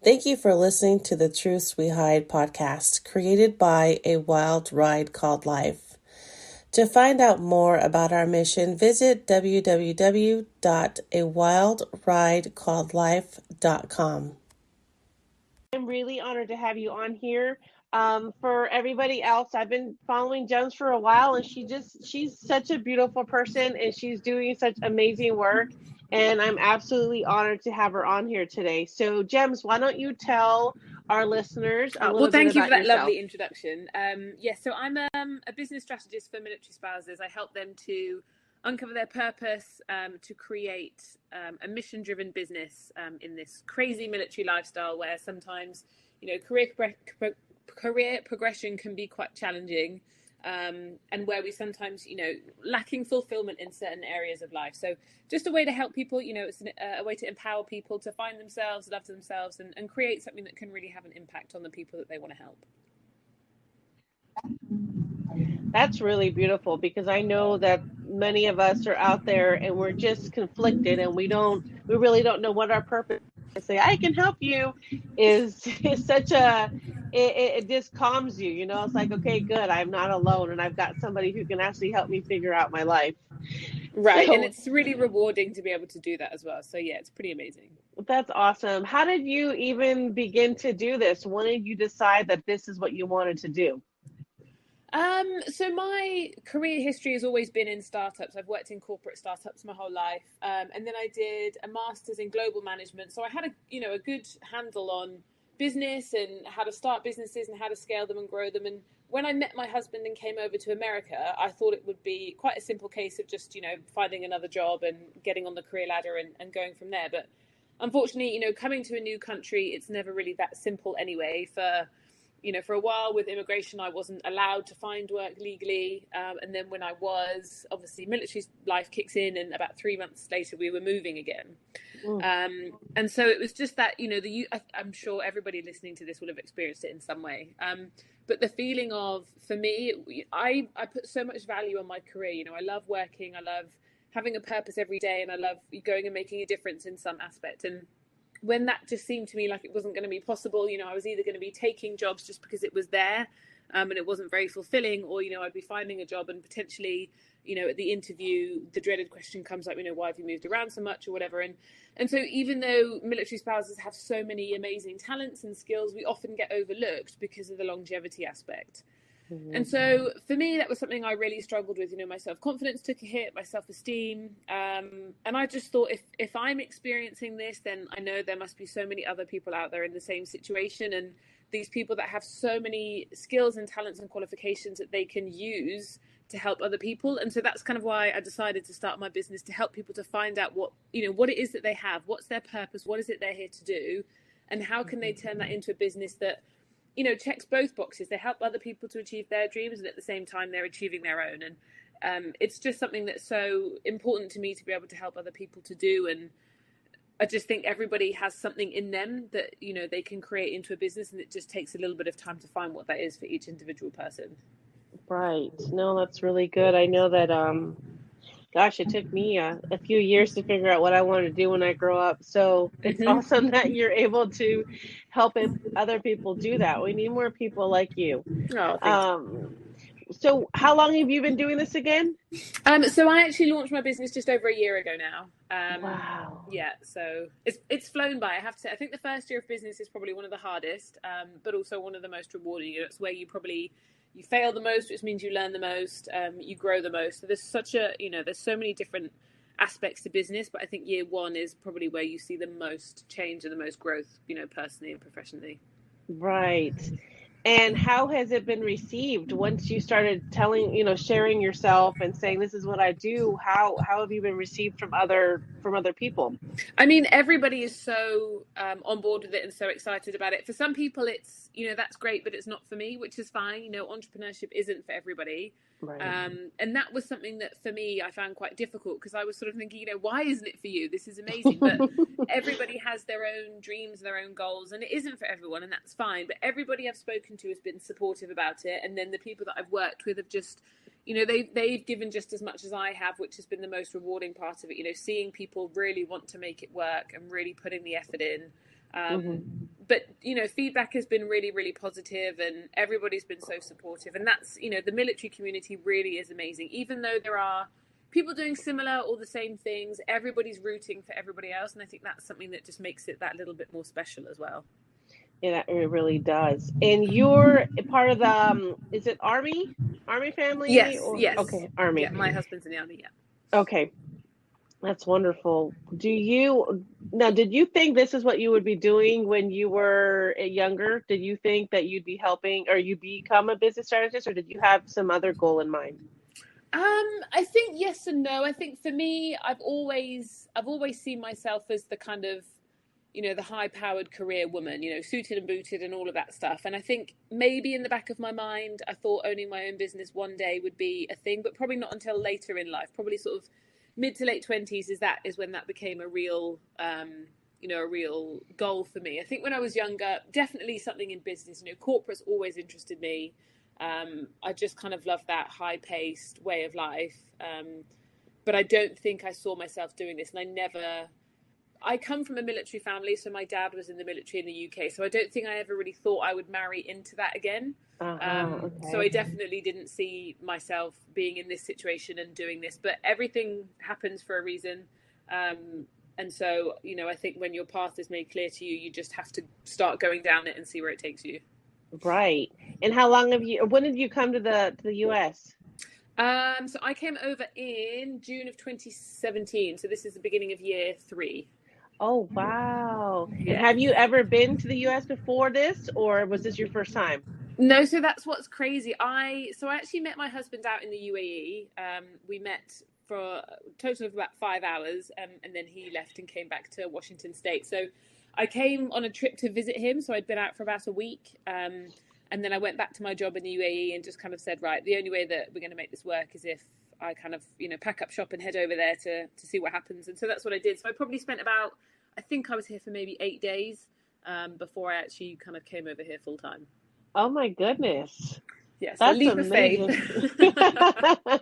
Thank you for listening to the Truths We Hide podcast, created by A Wild Ride Called Life. To find out more about our mission, visit www.awildridecalledlife.com. I'm really honored to have you on here. For everybody else, I've been following Gems for a while, and she's such a beautiful person, and she's doing such amazing work. And I'm absolutely honored to have her on here today. So, Gems, why don't you tell our listeners a Well, little bit thank you for about that yourself? lovely introduction. Yes, so I'm a business strategist for military spouses. I help them to uncover their purpose, to create a mission-driven business in this crazy military lifestyle where sometimes, career progression can be quite challenging, and where we sometimes, lacking fulfillment in certain areas of life. So just a way to help people, it's a way to empower people to find themselves, love themselves, and create something that can really have an impact on the people that they want to help. That's really beautiful, because I know that many of us are out there and we're just conflicted, and we really don't know what our purpose is. Say, I can help you is such a, it just calms you, It's like, okay, good. I'm not alone, and I've got somebody who can actually help me figure out my life. Right. And it's really rewarding to be able to do that as well. So yeah, it's pretty amazing. That's awesome. How did you even begin to do this? When did you decide that this is what you wanted to do? So my career history has always been in startups. I've worked in corporate startups my whole life. And then I did a master's in global management. So I had a good handle on business and how to start businesses and how to scale them and grow them. And when I met my husband and came over to America, I thought it would be quite a simple case of just, finding another job and getting on the career ladder and going from there. But unfortunately, coming to a new country, it's never really that simple anyway. For a while with immigration, I wasn't allowed to find work legally. And then when I was, obviously military life kicks in, and about 3 months later, we were moving again. And so it was just that, I'm sure everybody listening to this will have experienced it in some way. But the feeling of, for me, I put so much value on my career. I love working. I love having a purpose every day, and I love going and making a difference in some aspect. And when that just seemed to me like it wasn't going to be possible, I was either going to be taking jobs just because it was there, and it wasn't very fulfilling, or, I'd be finding a job and potentially, at the interview, the dreaded question comes up, why have you moved around so much or whatever. And so even though military spouses have so many amazing talents and skills, we often get overlooked because of the longevity aspect. And so for me, that was something I really struggled with. My self-confidence took a hit, my self-esteem. And I just thought, if I'm experiencing this, then I know there must be so many other people out there in the same situation. And these people that have so many skills and talents and qualifications that they can use to help other people. And so that's kind of why I decided to start my business, to help people to find out what it is that they have, what's their purpose, what is it they're here to do, and how can they turn that into a business that checks both boxes. They help other people to achieve their dreams, and at the same time, they're achieving their own. And it's just something that's so important to me to be able to help other people to do. And I just think everybody has something in them that, they can create into a business, and it just takes a little bit of time to find what that is for each individual person. Right. No, that's really good. I know that, gosh, it took me a few years to figure out what I wanted to do when I grow up. So it's awesome that you're able to help other people do that. We need more people like you. Oh, thank you. So how long have you been doing this again? So I actually launched my business just over a year ago now. Wow. Yeah, so it's flown by, I have to say. I think the first year of business is probably one of the hardest, but also one of the most rewarding. It's where you fail the most, which means you learn the most, you grow the most. So there's there's so many different aspects to business, but I think year one is probably where you see the most change and the most growth, personally and professionally. Right. And how has it been received once you started sharing yourself and saying, this is what I do? How have you been received from other people? I mean, everybody is so on board with it and so excited about it. For some people, it's, that's great, but it's not for me, which is fine. Entrepreneurship isn't for everybody. Right. And that was something that for me, I found quite difficult, because I was sort of thinking, why isn't it for you? This is amazing. But everybody has their own dreams, their own goals, and it isn't for everyone, and that's fine. But everybody I've spoken to has been supportive about it. And then the people that I've worked with have just, they've given just as much as I have, which has been the most rewarding part of it. Seeing people really want to make it work and really putting the effort in. but feedback has been really, really positive, and everybody's been so supportive. And that's, the military community really is amazing. Even though there are people doing similar or the same things, everybody's rooting for everybody else. And I think that's something that just makes it that little bit more special as well. Yeah, it really does. And you're part of the, is it Army family? Yes, Or, yes. okay, Army. Yeah, my husband's in the Army, yeah. Okay, that's wonderful. Did you think this is what you would be doing when you were younger? Did you think that you'd be helping or you become a business strategist, or did you have some other goal in mind? I think yes and no. I think for me, I've always seen myself as the kind of, the high-powered career woman, suited and booted and all of that stuff. And I think maybe in the back of my mind, I thought owning my own business one day would be a thing, but probably not until later in life. Probably sort of mid to late 20s is when that became a real, a real goal for me. I think when I was younger, definitely something in business. Corporate's always interested me. I just kind of love that high-paced way of life. But I don't think I saw myself doing this, and I come from a military family, so my dad was in the military in the UK, so I don't think I ever really thought I would marry into that again. Okay. So I definitely didn't see myself being in this situation and doing this, but everything happens for a reason. And so, I think when your path is made clear to you, you just have to start going down it and see where it takes you. Right. And when did you come to the US? So I came over in June of 2017. So this is the beginning of year 3. Oh, wow. Yeah. And have you ever been to the US before this, or was this your first time? No, so that's what's crazy. I actually met my husband out in the UAE. We met for a total of about 5 hours, and then he left and came back to Washington State. So I came on a trip to visit him. So I'd been out for about a week. And then I went back to my job in the UAE and just kind of said, right, the only way that we're going to make this work is if I kind of, pack up shop and head over there to see what happens. And so that's what I did. So I probably spent I think I was here for maybe 8 days before I actually kind of came over here full time. Oh my goodness. Yes, That's a leap amazing. of faith.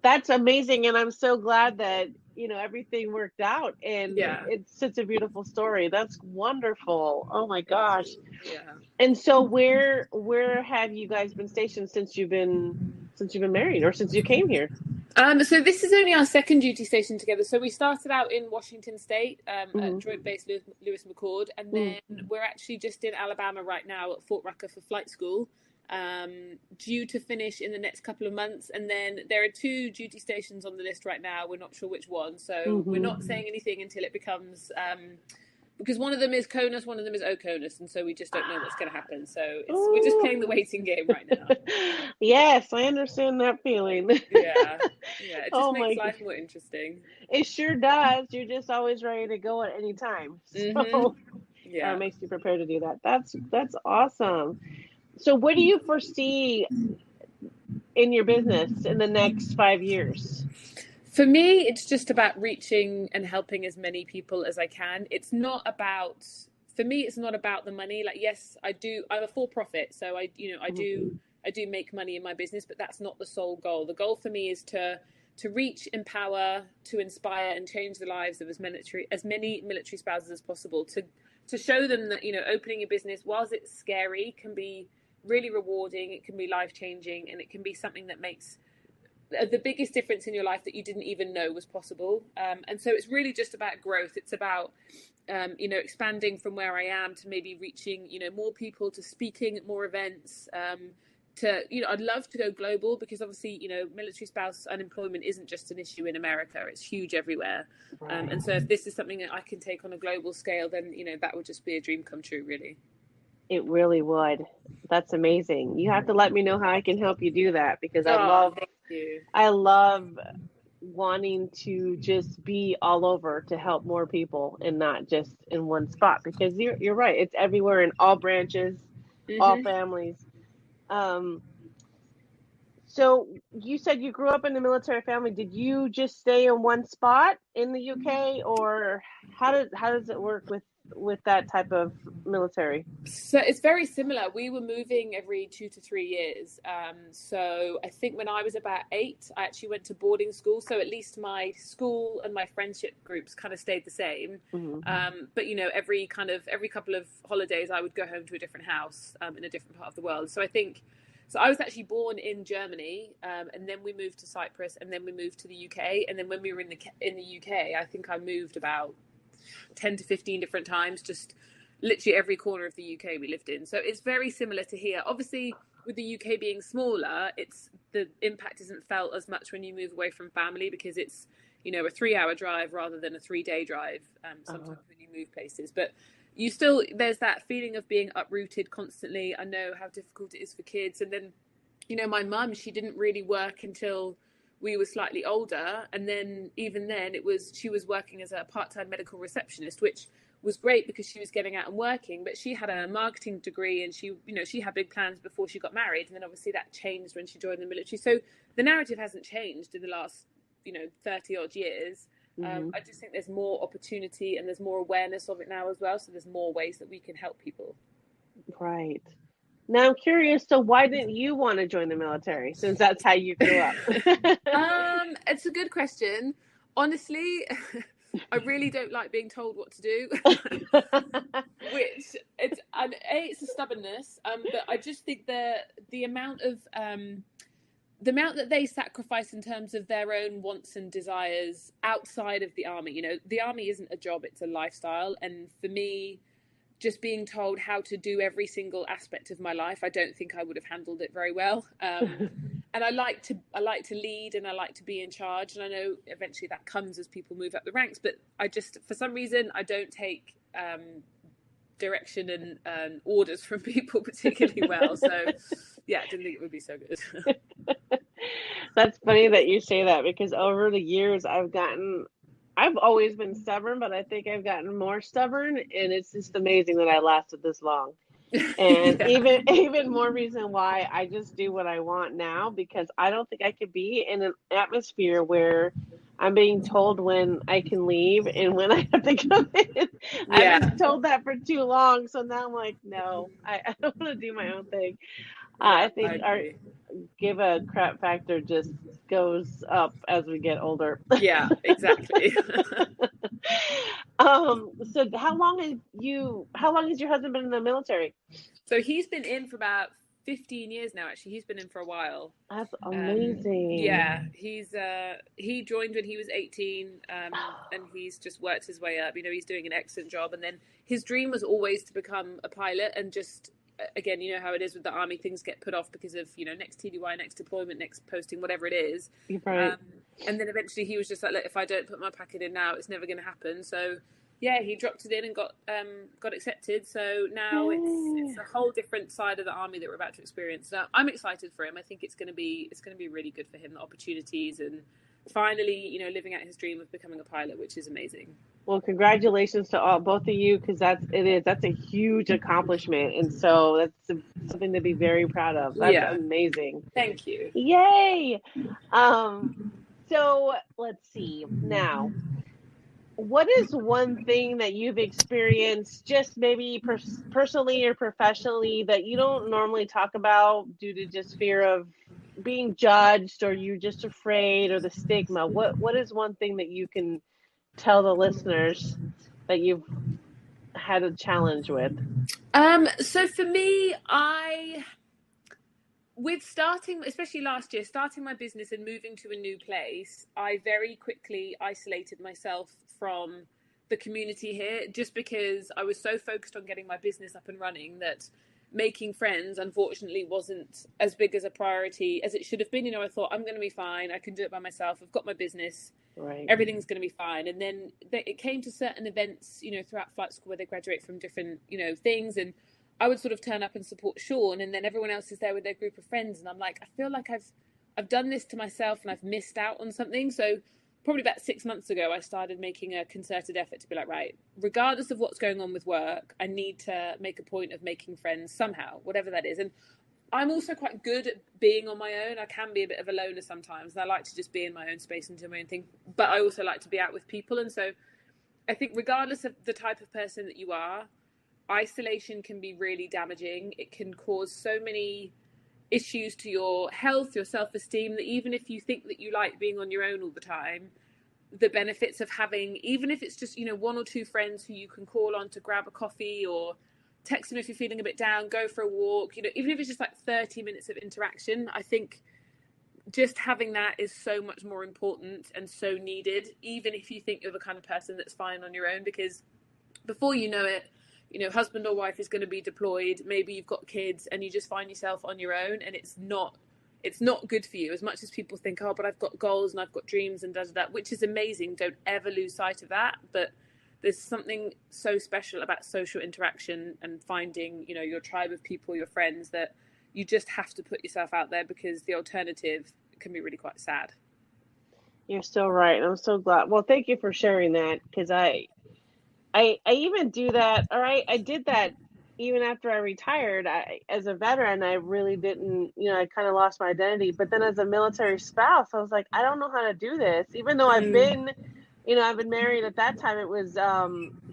That's amazing. And I'm so glad that, everything worked out, and it's such a beautiful story. That's wonderful. Oh my gosh. Yeah. And so where have you guys been stationed since you've been married, or since you came here? So this is only our second duty station together. So we started out in Washington State at Joint Base Lewis McChord, and then we're actually just in Alabama right now at Fort Rucker for flight school, due to finish in the next couple of months. And then there are 2 duty stations on the list right now. We're not sure which one, so we're not saying anything until it becomes because one of them is CONUS, one of them is OCONUS, and so we just don't know what's going to happen. So we're just playing the waiting game right now. Yes, I understand that feeling. Yeah, it just makes life more interesting. It sure does. You're just always ready to go at any time. So it makes you prepared to do that. That's awesome. So what do you foresee in your business in the next 5 years? For me, it's just about reaching and helping as many people as I can. For me, it's not about the money. Like, yes, I'm a for-profit, so I do make money in my business, but that's not the sole goal. The goal for me is to reach, empower, to inspire, and change the lives of as many military spouses as possible. To show them that opening a business, whilst it's scary, can be really rewarding. It can be life-changing, and it can be something that makes the biggest difference in your life that you didn't even know was possible. And so it's really just about growth. It's about expanding from where I am to maybe reaching more people, to speaking at more events, I'd love to go global, because obviously military spouse unemployment isn't just an issue in America, it's huge everywhere. Right. And so if this is something that I can take on a global scale, then that would just be a dream come true, really. It really would. That's amazing. You have to let me know how I can help you do that, because I love wanting to just be all over to help more people and not just in one spot, because you're right. It's everywhere, in all branches, all families. So you said you grew up in a military family. Did you just stay in one spot in the UK, or how does it work with with that type of military? So it's very similar. We were moving every 2 to 3 years. So I think when I was about 8, I actually went to boarding school. So at least my school and my friendship groups kind of stayed the same. But every couple of holidays, I would go home to a different house in a different part of the world. So I was actually born in Germany, and then we moved to Cyprus, and then we moved to the UK, and then when we were in the UK, I think I moved about 10 to 15 different times, just literally every corner of the UK we lived in. So it's very similar to here. Obviously, with the UK being smaller, the impact isn't felt as much when you move away from family, because it's a 3-hour drive rather than a 3-day drive sometimes when you move places. But there's that feeling of being uprooted constantly. I know how difficult it is for kids. And then, my mum, she didn't really work until we were slightly older. And then even then she was working as a part-time medical receptionist, which was great because she was getting out and working, but she had a marketing degree, and she had big plans before she got married. And then obviously that changed when she joined the military. So the narrative hasn't changed in the last, 30 odd years. I just think there's more opportunity and there's more awareness of it now as well. So there's more ways that we can help people. Right. Now I'm curious, so why didn't you want to join the military, since that's how you grew up? It's a good question. Honestly, I really don't like being told what to do, which it's a stubbornness. But I just think the amount that they sacrifice in terms of their own wants and desires outside of the army. The army isn't a job, it's a lifestyle. And for me, just being told how to do every single aspect of my life, I don't think I would have handled it very well. And I like to lead, and I like to be in charge. And I know eventually that comes as people move up the ranks, but for some reason, I don't take direction and orders from people particularly well. So yeah, I didn't think it would be so good. That's funny that you say that, because over the years I've always been stubborn, but I think I've gotten more stubborn, and it's just amazing that I lasted this long. And even more reason why I just do what I want now, because I don't think I could be in an atmosphere where I'm being told when I can leave and when I have to come in. I've been told that for too long, so now I'm like, no, I don't want to do my own thing. I think our give a crap factor just goes up as we get older. Yeah, exactly. So how long has your husband been in the military? So he's been in for about 15 years now. Actually, he's been in for a while. That's amazing. Yeah, he joined when he was 18, and he's just worked his way up. He's doing an excellent job. And then his dream was always to become a pilot, and just, again, how it is with the army, things get put off because of, next TDY, next deployment, next posting, whatever it is. Right. And then eventually he was just like, look, if I don't put my packet in now, it's never going to happen. So yeah, he dropped it in and got accepted. So now it's a whole different side of the army that we're about to experience. So I'm excited for him. I think it's going to be really good for him, the opportunities, and finally, living out his dream of becoming a pilot, which is amazing. Well, congratulations to both of you, because that's a huge accomplishment, and so that's something to be very proud of. That's amazing. Thank you. Yay! So let's see now. What is one thing that you've experienced, just maybe personally or professionally, that you don't normally talk about due to just fear of being judged, or you're just afraid, or the stigma? What is one thing that you can tell the listeners that you've had a challenge with? So for me, with starting, especially last year, starting my business and moving to a new place, I very quickly isolated myself from the community here, just because I was so focused on getting my business up and running that making friends, unfortunately, wasn't as big as a priority as it should have been. I thought, I'm going to be fine. I can do it by myself. I've got my business. Right. Everything's going to be fine. And then it came to certain events, throughout flight school, where they graduate from different, things. And I would sort of turn up and support Sean, and then everyone else is there with their group of friends. And I'm like, I feel like I've done this to myself and I've missed out on something. So probably about 6 months ago, I started making a concerted effort to be like, right, regardless of what's going on with work, I need to make a point of making friends somehow, whatever that is. And I'm also quite good at being on my own. I can be a bit of a loner sometimes, and I like to just be in my own space and do my own thing. But I also like to be out with people. And so I think regardless of the type of person that you are, isolation can be really damaging. It can cause so many issues to your health, your self-esteem, that even if you think that you like being on your own all the time, the benefits of having, even if it's just, one or two friends who you can call on to grab a coffee or text them if you're feeling a bit down, go for a walk, even if it's just like 30 minutes of interaction, I think just having that is so much more important and so needed, even if you think you're the kind of person that's fine on your own, because before you know it, husband or wife is going to be deployed, maybe you've got kids, and you just find yourself on your own, and it's not good for you. As much as people think, oh, but I've got goals and I've got dreams and does that, which is amazing. Don't ever lose sight of that. But there's something so special about social interaction and finding, your tribe of people, your friends, that you just have to put yourself out there, because the alternative can be really quite sad. You're so right. I'm so glad. Well, thank you for sharing that, because I even do that, or I did that even after I retired. As a veteran, I really didn't, I kind of lost my identity. But then as a military spouse, I was like, I don't know how to do this, even though I've been married at that time. It was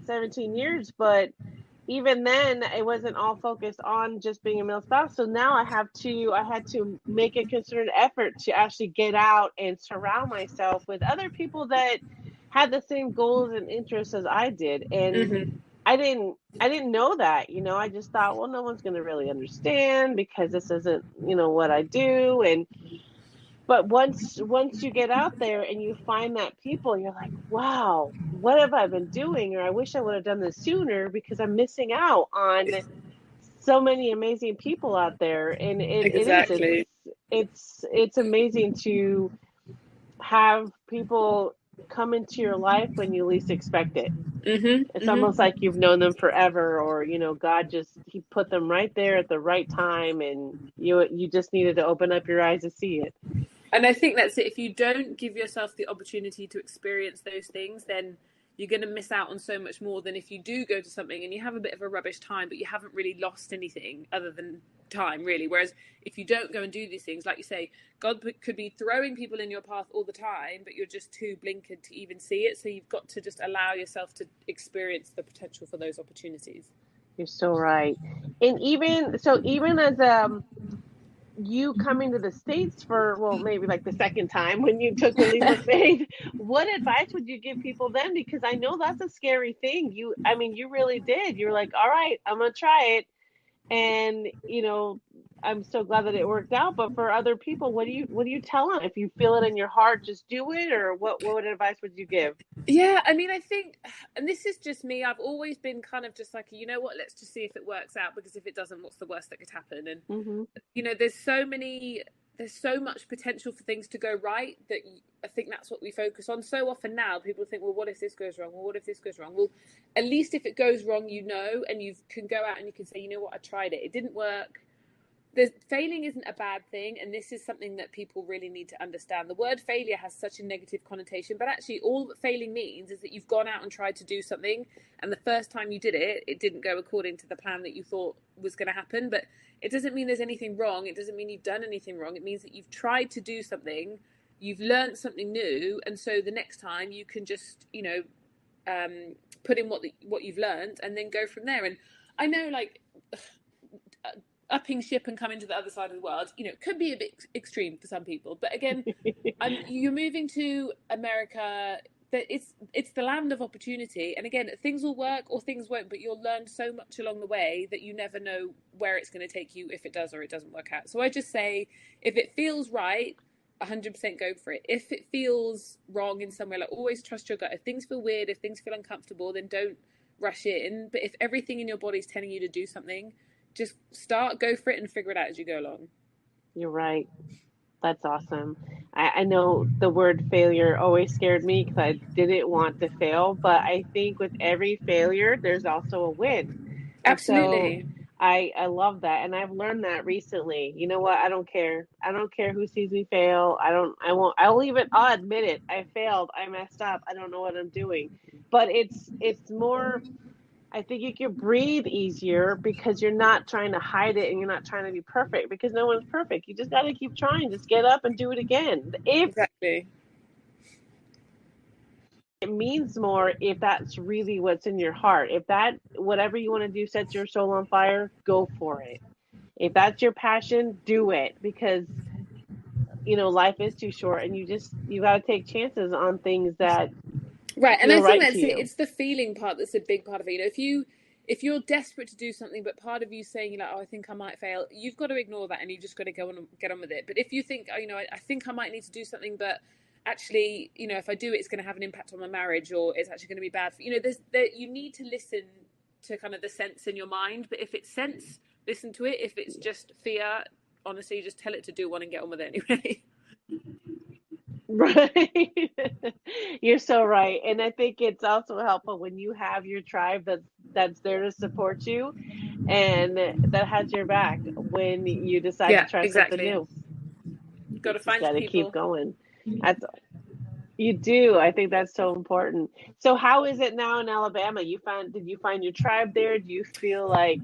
17 years, but even then it wasn't all focused on just being a male spouse. So now I had to make a concerted effort to actually get out and surround myself with other people that had the same goals and interests as I did. And Mm-hmm. I didn't know that. I just thought, well, no one's going to really understand because this isn't, what I do. And but once you get out there and you find that people, you're like, wow, what have I been doing? Or I wish I would have done this sooner, because I'm missing out on so many amazing people out there. And it is Exactly. it's amazing to have people come into your life when you least expect it. Mm-hmm. It's almost Mm-hmm. like you've known them forever, or God just he put them right there at the right time, and you just needed to open up your eyes to see it. And I think that's it. If you don't give yourself the opportunity to experience those things, then you're going to miss out on so much more than if you do go to something and you have a bit of a rubbish time, but you haven't really lost anything other than time, really. Whereas if you don't go and do these things, like you say, God could be throwing people in your path all the time, but you're just too blinkered to even see it. So you've got to just allow yourself to experience the potential for those opportunities. You're so right. And even as you coming to the States for, well, maybe like the second time when you took the leap of faith, what advice would you give people then? Because I know that's a scary thing. You really did. You're like, all right, I'm gonna try it. And I'm so glad that it worked out. But for other people, what do you tell them? If you feel it in your heart, just do it. Or what advice would you give? Yeah, I mean, I think, and this is just me, I've always been kind of just like, you know what, let's just see if it works out, because if it doesn't, what's the worst that could happen? And, Hmm. there's so much potential for things to go right, that I think that's what we focus on. So often now, people think, well, what if this goes wrong? Well, what if this goes wrong? Well, at least if it goes wrong, and you can go out and you can say, you know what, I tried it. It didn't work. Failing isn't a bad thing, and this is something that people really need to understand. The word failure has such a negative connotation, but actually all that failing means is that you've gone out and tried to do something, and the first time you did it, it didn't go according to the plan that you thought was going to happen. But it doesn't mean there's anything wrong. It doesn't mean you've done anything wrong. It means that you've tried to do something, you've learned something new, and so the next time you can just put in what you've learned and then go from there. And I know, like, upping ship and coming to the other side of the world, could be a bit extreme for some people. But again, you're moving to America. That it's the land of opportunity, and again, things will work or things won't, but you'll learn so much along the way that you never know where it's going to take you, if it does or it doesn't work out. So I just say, if it feels right, 100% go for it. If it feels wrong in some way, like, always trust your gut. If things feel weird, if things feel uncomfortable, then don't rush in. But if everything in your body's telling you to do something, just go for it, and figure it out as you go along. You're right. That's awesome. I know the word failure always scared me because I didn't want to fail, but I think with every failure, there's also a win. And so Absolutely. I love that. And I've learned that recently. You know what? I don't care. I don't care who sees me fail. I won't, I'll admit it. I failed. I messed up. I don't know what I'm doing. But it's more, I think you can breathe easier because you're not trying to hide it and you're not trying to be perfect, because no one's perfect. You just got to keep trying. Just get up and do it again. If Exactly. it means more if that's really what's in your heart. If that, whatever you want to do, sets your soul on fire, go for it. If that's your passion, do it, because life is too short, and you got to take chances on things that Right, and I feel think right to that's it. you. It's the feeling part that's a big part of it. If you're desperate to do something, but part of you saying like, oh, I think I might fail, you've got to ignore that, and you've just got to go on and get on with it. But if you think, oh, I think I might need to do something, but actually, if I do it, it's going to have an impact on my marriage, or it's actually going to be bad for you need to listen to kind of the sense in your mind. But if it's sense, listen to it. If it's just fear, honestly, just tell it to do one and get on with it anyway. Right. You're so right. And I think it's also helpful when you have your tribe that's there to support you and that has your back when you decide to Yeah, try something exactly. new. Got to Just find got your to keep people. going. That's You do. I think that's so important. So how is it now in Alabama? Did you find your tribe there? Do you feel like,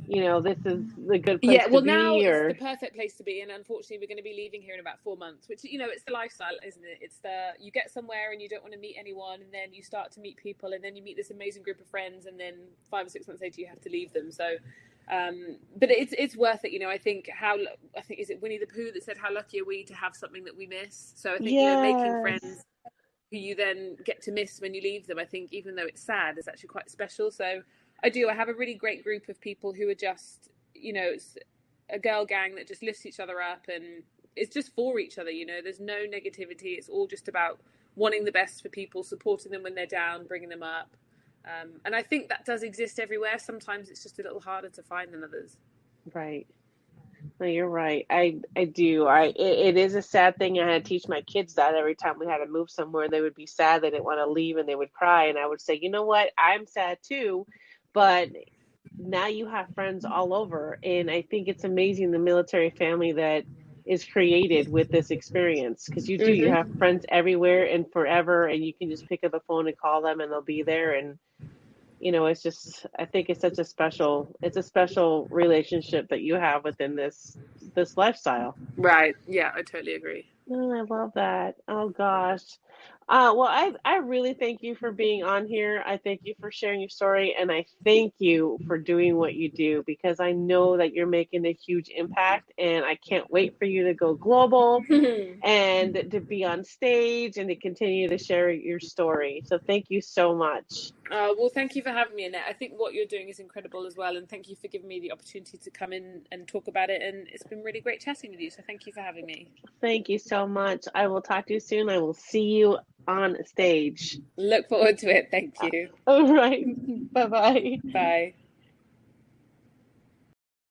this is a good place Yeah, to well, now be, it's the or perfect place to be, and unfortunately, we're going to be leaving here in about 4 months. Which it's the lifestyle, isn't it? It's the you get somewhere and you don't want to meet anyone, and then you start to meet people, and then you meet this amazing group of friends, and then 5 or 6 months later, you have to leave them. So, but it's worth it. I think is it Winnie the Pooh that said, "How lucky are we to have something that we miss?" So I think making yes. friends who you then get to miss when you leave them, I think even though it's sad, is actually quite special. So I have a really great group of people who are just it's a girl gang that just lifts each other up, and it's just for each other. There's no negativity. It's all just about wanting the best for people, supporting them when they're down, bringing them up. And I think that does exist everywhere. Sometimes it's just a little harder to find than others. Right. No, you're right. I do. It is a sad thing. I had to teach my kids that every time we had to move somewhere, they would be sad. They didn't want to leave and they would cry. And I would say, you know what? I'm sad too, but now you have friends all over. And I think it's amazing the military family that is created with this experience, because you have Mm-hmm. friends everywhere and forever, and you can just pick up the phone and call them and they'll be there. And it's just, I think it's a special relationship that you have within this lifestyle. Right. Yeah, I totally agree. Oh, I love that. Oh gosh. Well, I really thank you for being on here. I thank you for sharing your story, and I thank you for doing what you do, because I know that you're making a huge impact, and I can't wait for you to go global and to be on stage and to continue to share your story. So thank you so much. Well, thank you for having me, Annette. I think what you're doing is incredible as well, and thank you for giving me the opportunity to come in and talk about it. And it's been really great chatting with you. So thank you for having me. Thank you so much. I will talk to you soon. I will see you on stage. Look forward to it. Thank you. All right. Bye bye. Bye.